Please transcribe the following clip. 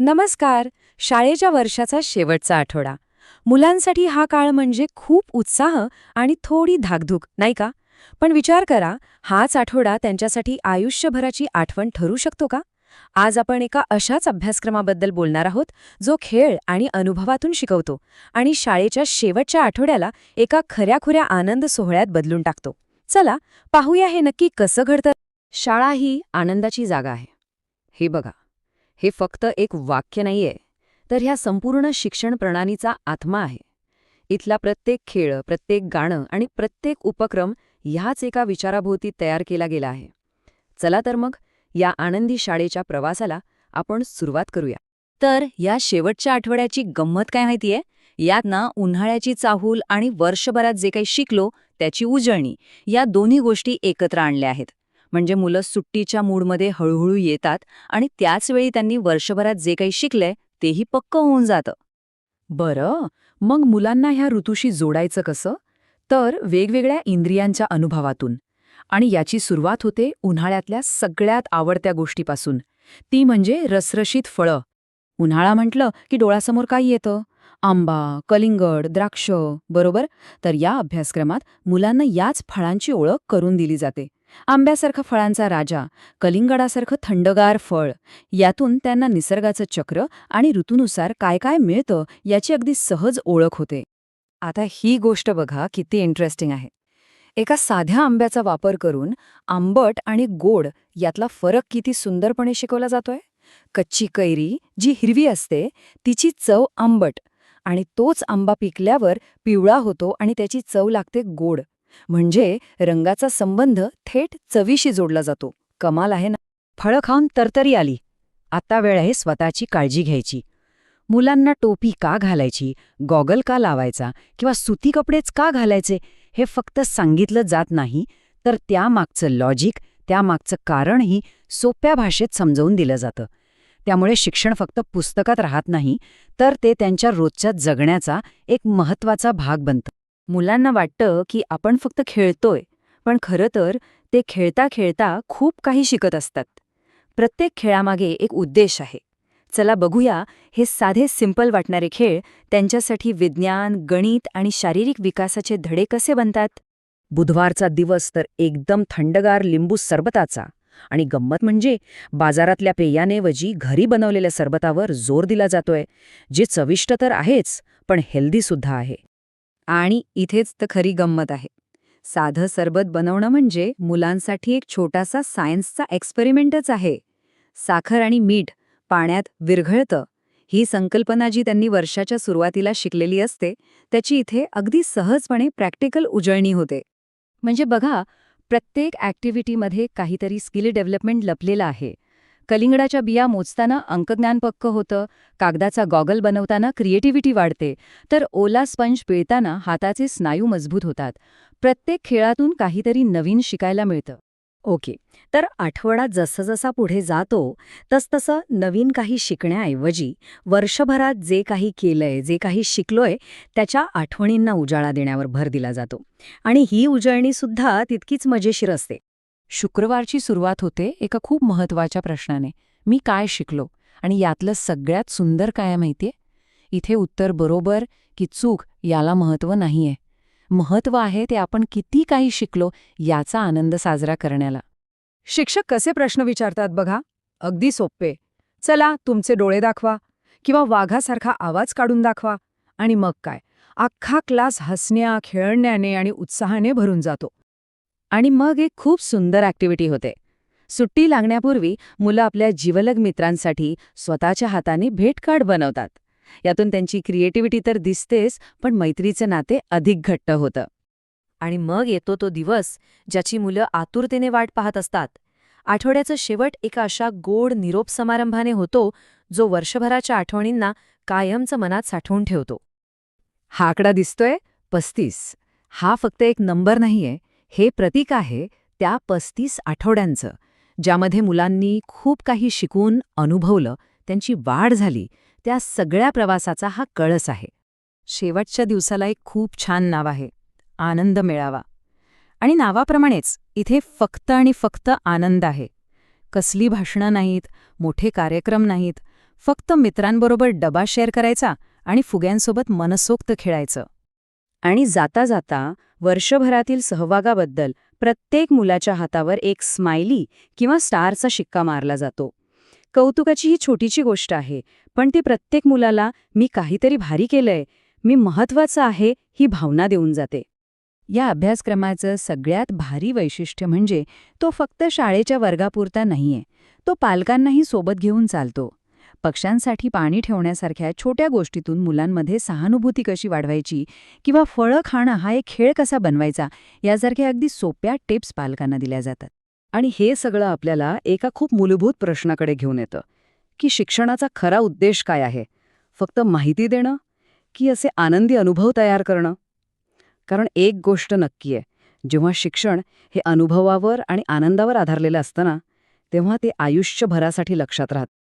नमस्कार. शाळेच्या वर्षाचा शेवटचा आठवडा. मुलांसाठी हा काळ म्हणजे खूप उत्साह आणि थोडी धाकधूक, नाही का? पण विचार करा, हाच आठवडा त्यांच्यासाठी आयुष्यभराची आठवण ठरू शकतो का? आज आपण एका अशाच अभ्यासक्रमाबद्दल बोलणार आहोत, जो खेळ आणि अनुभवातून शिकवतो आणि शाळेच्या शेवटच्या आठवड्याला एका खऱ्याखुऱ्या आनंद सोहळ्यात बदलून टाकतो. चला, पाहूया हे नक्की कसं घडतं. शाळा ही आनंदाची जागा आहे. हे बघा, हे फक्त एक वाक्य नाहीये, तर ह्या संपूर्ण शिक्षण प्रणालीचा आत्मा आहे. इथला प्रत्येक खेळ, प्रत्येक गाणं आणि प्रत्येक उपक्रम ह्याच एका विचाराभोवती तयार केला गेला आहे. चला तर मग या आनंदी शाळेच्या प्रवासाला आपण सुरुवात करूया. तर या शेवटच्या आठवड्याची गंमत काय माहितीये? यात ना उन्हाळ्याची चाहूल आणि वर्षभरात जे काही शिकलो त्याची उजळणी, या दोन्ही गोष्टी एकत्र आणल्या आहेत. म्हणजे मुलं सुट्टीच्या मूडमध्ये हळूहळू येतात आणि त्याचवेळी त्यांनी वर्षभरात जे काही शिकलंय तेही पक्क होऊन जातं. बरं, मग मुलांना ह्या ऋतूशी जोडायचं कसं? तर वेगवेगळ्या इंद्रियांच्या अनुभवातून. आणि याची सुरुवात होते उन्हाळ्यातल्या सगळ्यात आवडत्या गोष्टीपासून, ती म्हणजे रसरशीत फळं. उन्हाळा म्हटलं की डोळ्यासमोर काय येतं? आंबा, कलिंगड, द्राक्ष, बरोबर? तर या अभ्यासक्रमात मुलांना याच फळांची ओळख करून दिली जाते. आंब्यासारखा फळांचा राजा, कलिंगडासारखं थंडगार फळ. यातून त्यांना निसर्गाचं चक्र आणि ऋतूनुसार काय काय मिळतं याची अगदी सहज ओळख होते. आता ही गोष्ट बघा किती इंटरेस्टिंग आहे. एका साध्या आंब्याचा वापर करून आंबट आणि गोड यातला फरक किती सुंदरपणे शिकवला जातोय. कच्ची कैरी जी हिरवी असते तिची चव आंबट, आणि तोच आंबा पिकल्यावर पिवळा होतो आणि त्याची चव लागते गोड. म्हणजे रंगाचा संबंध थेट चवीशी जोडला जातो. कमाल आहे ना? फळं खाऊन तरतरी आली. आता वेळ आहे स्वतःची काळजी घ्यायची. मुलांना टोपी का घालायची, गॉगल का लावायचा किंवा सुती कपडेच का घालायचे हे फक्त सांगितलं जात नाही, तर त्यामागचं लॉजिक, त्यामागचं कारणही सोप्या भाषेत समजावून दिलं जातं. त्यामुळे शिक्षण फक्त पुस्तकात राहत नाही, तर ते त्यांच्या रोजच्या जगण्याचा एक महत्त्वाचा भाग बनतं. मुलांना वाटतं की आपण फक्त खेळतोय, पण खरं तर ते खेळता खेळता खूप काही शिकत असतात. प्रत्येक खेळामागे एक उद्देश आहे. चला बघूया हे साधे सिंपल वाटणारे खेळ त्यांच्यासाठी विज्ञान, गणित आणि शारीरिक विकासाचे धडे कसे बनतात. बुधवारचा दिवस तर एकदम थंडगार लिंबू सरबताचा. आणि गंमत म्हणजे बाजारातल्या पेयानेऐवजी घरी बनवलेल्या सरबतावर जोर दिला जातोय, जे चविष्ट तर आहेच, पण हेल्दी सुद्धा आहे. आणि इथेच तर खरी गंमत आहे. साधं सरबत बनवणं म्हणजे मुलांसाठी एक छोटासा सायन्सचा एक्सपेरिमेंटच आहे. साखर आणि मीठ पाण्यात विरघळतं, ही संकल्पना जी त्यांनी वर्षाच्या सुरुवातीला शिकलेली असते त्याची इथे अगदी सहजपणे प्रॅक्टिकल उजळणी होते. म्हणजे बघा, प्रत्येक ॲक्टिव्हिटीमध्ये काहीतरी स्किल डेव्हलपमेंट लपलेलं आहे. कलिंगडाच्या बिया मोजताना अंकज्ञान पक्क होतं, कागदाचा गॉगल बनवताना क्रिएटिव्हिटी वाढते, तर ओला स्पंज पिळताना हाताचे स्नायू मजबूत होतात. प्रत्येक खेळातून काहीतरी नवीन शिकायला मिळतं. ओके, तर आठवडा जसजसा पुढे जातो तसतसं नवीन काही शिकण्याऐवजी वर्षभरात जे काही केलंय, जे काही शिकलोय त्याच्या आठवणींना उजाळा देण्यावर भर दिला जातो. आणि ही उजळणीसुद्धा तितकीच मजेशीर असते. शुक्रवारची सुरुवात होते एका खूप महत्त्वाच्या प्रश्नाने, मी काय शिकलो? आणि यातलं सगळ्यात सुंदर काय माहितीये? इथे उत्तर बरोबर की चूक याला महत्त्व नाहीये. महत्त्व आहे ते आपण किती काही शिकलो याचा आनंद साजरा करण्याला. शिक्षक कसे प्रश्न विचारतात बघा, अगदी सोपे. चला तुमचे डोळे दाखवा, किंवा वाघासारखा आवाज काढून दाखवा. आणि मग काय, अख्खा क्लास हसण्या, खेळण्याने आणि उत्साहाने भरून जातो. आणि मग एक खूप सुंदर ॲक्टिव्हिटी होते. सुट्टी लागण्यापूर्वी मुलं आपल्या जिवलग मित्रांसाठी स्वतःच्या हाताने भेटकार्ड बनवतात. यातून त्यांची क्रिएटिव्हिटी तर दिसतेच, पण मैत्रीचे नाते अधिक घट्ट होतं. आणि मग येतो तो दिवस ज्याची मुलं आतुरतेने वाट पाहत असतात. आठवड्याचं शेवट एका अशा गोड निरोप समारंभाने होतो, जो वर्षभराच्या आठवणींना कायमचं मनात साठवून ठेवतो. हा आकडा दिसतोय 35. हा फक्त एक नंबर नाहीये, हे प्रतीक आहे त्या 35 आठवड्यांचं, ज्यामध्ये मुलांनी खूप काही शिकून अनुभवलं, त्यांची वाढ झाली. त्या सगळ्या प्रवासाचा हा कळस आहे. शेवटच्या दिवसाला एक खूप छान नाव आहे, आनंद मेळावा. आणि नावाप्रमाणेच इथे फक्त आणि फक्त आनंद आहे. कसली भाषणं नाहीत, मोठे कार्यक्रम नाहीत, फक्त मित्रांबरोबर डबा शेअर करायचा आणि फुग्यांसोबत मनसोक्त खेळायचं. आणि जाता जाता वर्षभरातील सहभागाबद्दल प्रत्येक मुलाच्या हातावर एक स्माइली किंवा स्टारचा शिक्का मारला जातो. कौतुकाची ही छोटीची गोष्ट आहे, पण ती प्रत्येक मुलाला मी काहीतरी भारी केलंय, मी महत्वाचं आहे ही भावना देऊन जाते. या अभ्यासक्रमाचं सगळ्यात भारी वैशिष्ट्य म्हणजे तो फक्त शाळेच्या वर्गापुरता नाहीये, तो पालकांनाही सोबत घेऊन चालतो. पक्ष्यांसाठी पाणी ठेवण्यासारख्या छोट्या गोष्टीतून मुलांमध्ये सहानुभूती कशी वाढवायची किंवा फळं खाणं हा एक खेळ कसा बनवायचा यासारख्या अगदी सोप्या टिप्स पालकांना दिल्या जातात. आणि हे सगळं आपल्याला एका खूप मूलभूत प्रश्नाकडे घेऊन येतं, की शिक्षणाचा खरा उद्देश काय आहे? फक्त माहिती देणं की असे आनंदी अनुभव तयार करणं? कारण एक गोष्ट नक्की आहे, जेव्हा शिक्षण हे अनुभवावर आणि आनंदावर आधारलेलं असतं ना, तेव्हा ते आयुष्यभरासाठी लक्षात राहतं.